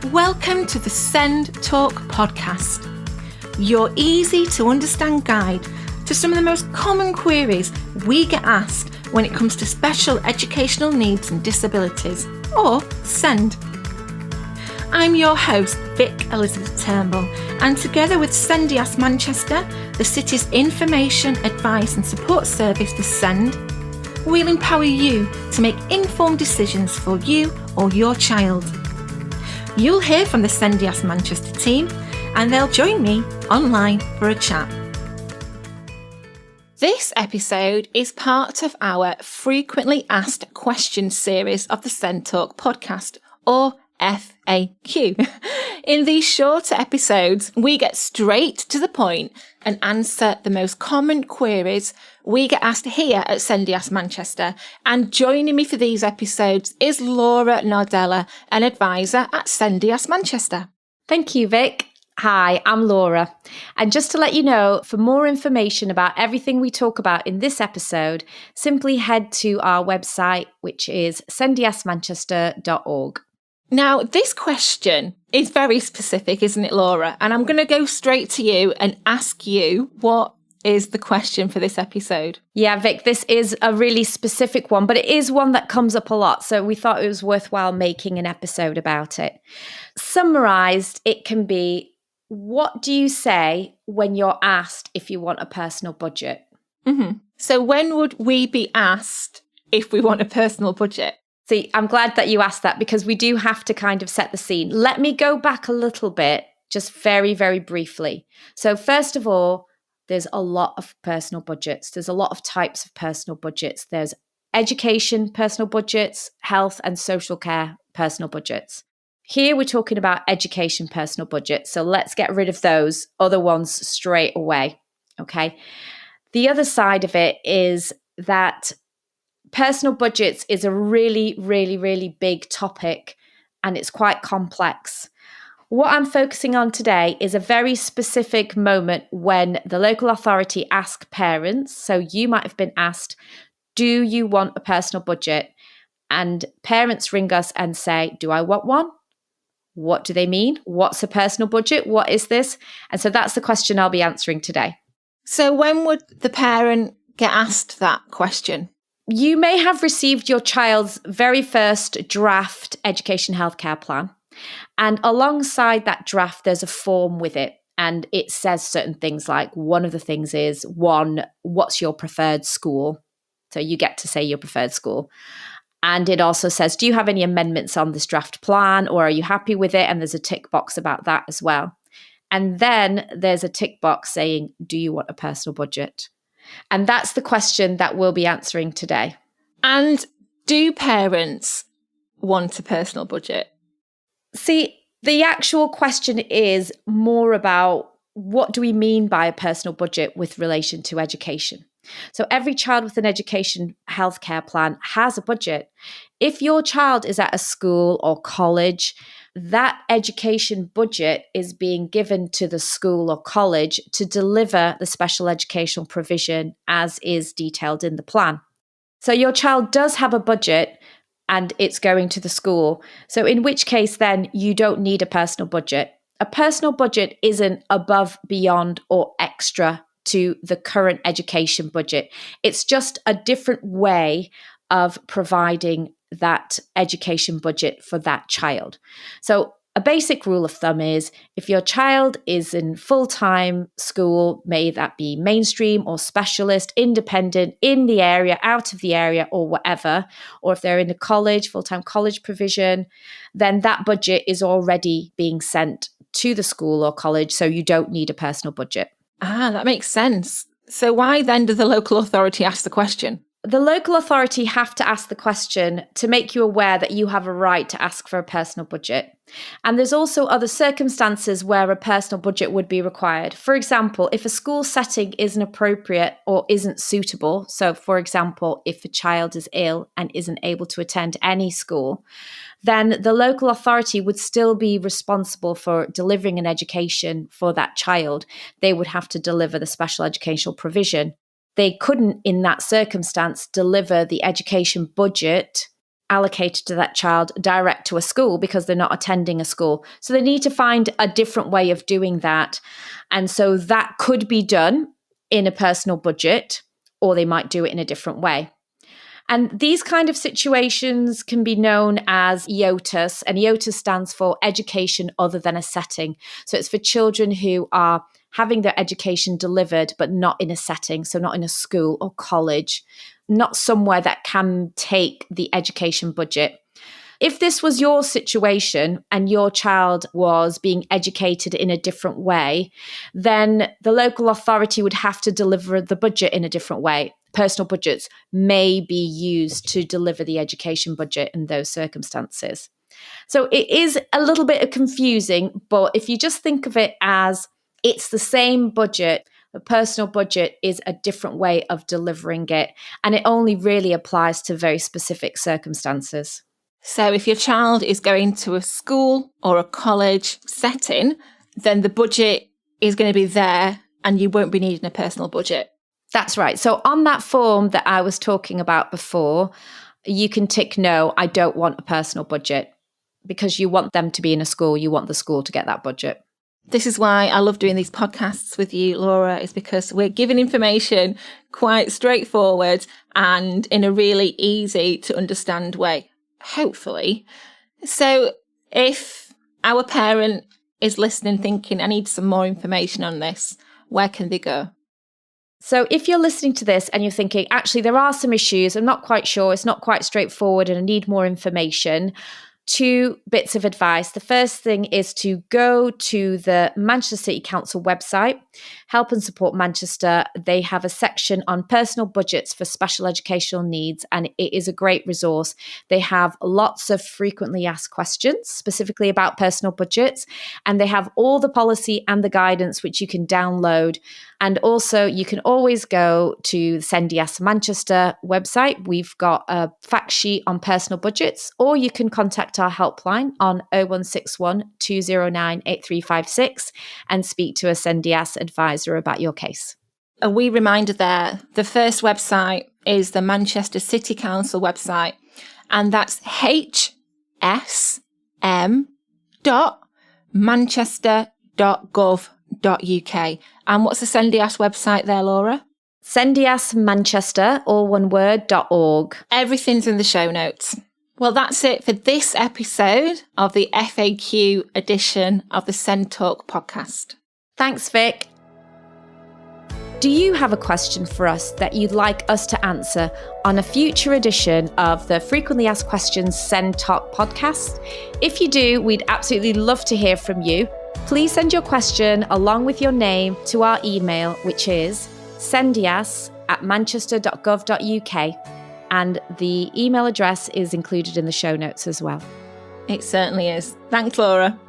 Welcome to the Send Talk podcast, your easy to understand guide to some of the most common queries we get asked when it comes to special educational needs and disabilities, or SEND. I'm your host, Vic Elizabeth Turnbull, and together with SENDIASS Manchester, the city's information, advice and support service for SEND, we'll empower you to make informed decisions for you or your child. You'll hear from the SENDIASS Manchester team, and they'll join me online for a chat. This episode is part of our frequently asked questions series of the Send Talk podcast, or FAQ. In these shorter episodes, we get straight to the point and answer the most common queries we get asked here at SENDIASS Manchester. And joining me for these episodes is Laura Nardella, an advisor at SENDIASS Manchester. Thank you, Vic. Hi, I'm Laura. And just to let you know, for more information about everything we talk about in this episode, simply head to our website, which is sendiassmanchester.org. Now, this question is very specific, isn't it, Laura? And I'm going to go straight to you and ask you, what is the question for this episode? Yeah, Vic, this is a really specific one, but it is one that comes up a lot. So we thought it was worthwhile making an episode about it. Summarised, it can be, what do you say when you're asked if you want a personal budget? Mm-hmm. So when would we be asked if we want a personal budget? See, I'm glad that you asked that because we do have to kind of set the scene. Let me go back a little bit, just very, very briefly. So first of all, there's a lot of personal budgets. There's a lot of types of personal budgets. There's education personal budgets, health and social care personal budgets. Here we're talking about education personal budgets. So let's get rid of those other ones straight away. Okay. The other side of it is that personal budgets is a really, really, really big topic and it's quite complex. What I'm focusing on today is a very specific moment when the local authority asks parents, so you might have been asked, do you want a personal budget? And parents ring us and say, do I want one? What do they mean? What's a personal budget? What is this? And so that's the question I'll be answering today. So when would the parent get asked that question? You may have received your child's very first draft education healthcare plan. And alongside that draft, there's a form with it. And it says certain things like, one of the things is, one, what's your preferred school? So you get to say your preferred school. And it also says, do you have any amendments on this draft plan, or are you happy with it? And there's a tick box about that as well. And then there's a tick box saying, do you want a personal budget? And that's the question that we'll be answering today. And do parents want a personal budget? See, the actual question is more about what do we mean by a personal budget with relation to education? So every child with an education healthcare plan has a budget. If your child is at a school or college, that education budget is being given to the school or college to deliver the special educational provision as is detailed in the plan. So your child does have a budget and it's going to the school. So in which case then you don't need a personal budget. A personal budget isn't above, beyond or extra to the current education budget. It's just a different way of providing that education budget for that child. So a basic rule of thumb is if your child is in full-time school, may that be mainstream or specialist, independent, in the area, out of the area or whatever, or if they're in a college, full-time college provision, then that budget is already being sent to the school or college, so you don't need a personal budget. Ah, that makes sense. So why then does the local authority ask the question? The local authority have to ask the question to make you aware that you have a right to ask for a personal budget. And there's also other circumstances where a personal budget would be required. For example, if a school setting isn't appropriate or isn't suitable, so for example, if a child is ill and isn't able to attend any school, then the local authority would still be responsible for delivering an education for that child. They would have to deliver the special educational provision. They couldn't, in that circumstance, deliver the education budget allocated to that child direct to a school because they're not attending a school. So they need to find a different way of doing that. And so that could be done in a personal budget, or they might do it in a different way. And these kind of situations can be known as EOTUS, and EOTUS stands for Education Other Than a Setting. So it's for children who are having their education delivered, but not in a setting, so not in a school or college, not somewhere that can take the education budget. If this was your situation and your child was being educated in a different way, then the local authority would have to deliver the budget in a different way. Personal budgets may be used to deliver the education budget in those circumstances. So it is a little bit confusing, but if you just think of it as it's the same budget, the personal budget is a different way of delivering it, and it only really applies to very specific circumstances. So if your child is going to a school or a college setting, then the budget is going to be there and you won't be needing a personal budget. That's right. So on that form that I was talking about before, you can tick no, I don't want a personal budget, because you want them to be in a school. You want the school to get that budget. This is why I love doing these podcasts with you, Laura, is because we're giving information quite straightforward and in a really easy to understand way, hopefully. So if our parent is listening thinking, I need some more information on this, where can they go? So if you're listening to this and you're thinking, actually, there are some issues, I'm not quite sure, it's not quite straightforward and I need more information, 2 bits of advice. The first thing is to go to the Manchester City Council website, Help and Support Manchester. They have a section on personal budgets for special educational needs, and it is a great resource. They have lots of frequently asked questions, specifically about personal budgets, and they have all the policy and the guidance which you can download. And also, you can always go to the SENDIASS Manchester website. We've got a fact sheet on personal budgets, or you can contact our helpline on 0161 209 8356 and speak to a SENDIASS advisor about your case. A wee reminder there, the first website is the Manchester City Council website, and that's hsm.manchester.gov.uk. And what's the SENDIASS website there, Laura? SENDIASS Manchester, all one word, .org. Everything's in the show notes. Well, that's it for this episode of the FAQ edition of the Send Talk podcast. Thanks, Vic. Do you have a question for us that you'd like us to answer on a future edition of the Frequently Asked Questions Send Talk podcast? If you do, we'd absolutely love to hear from you. Please send your question along with your name to our email, which is sendias@manchester.gov.uk. And the email address is included in the show notes as well. It certainly is. Thanks, Laura.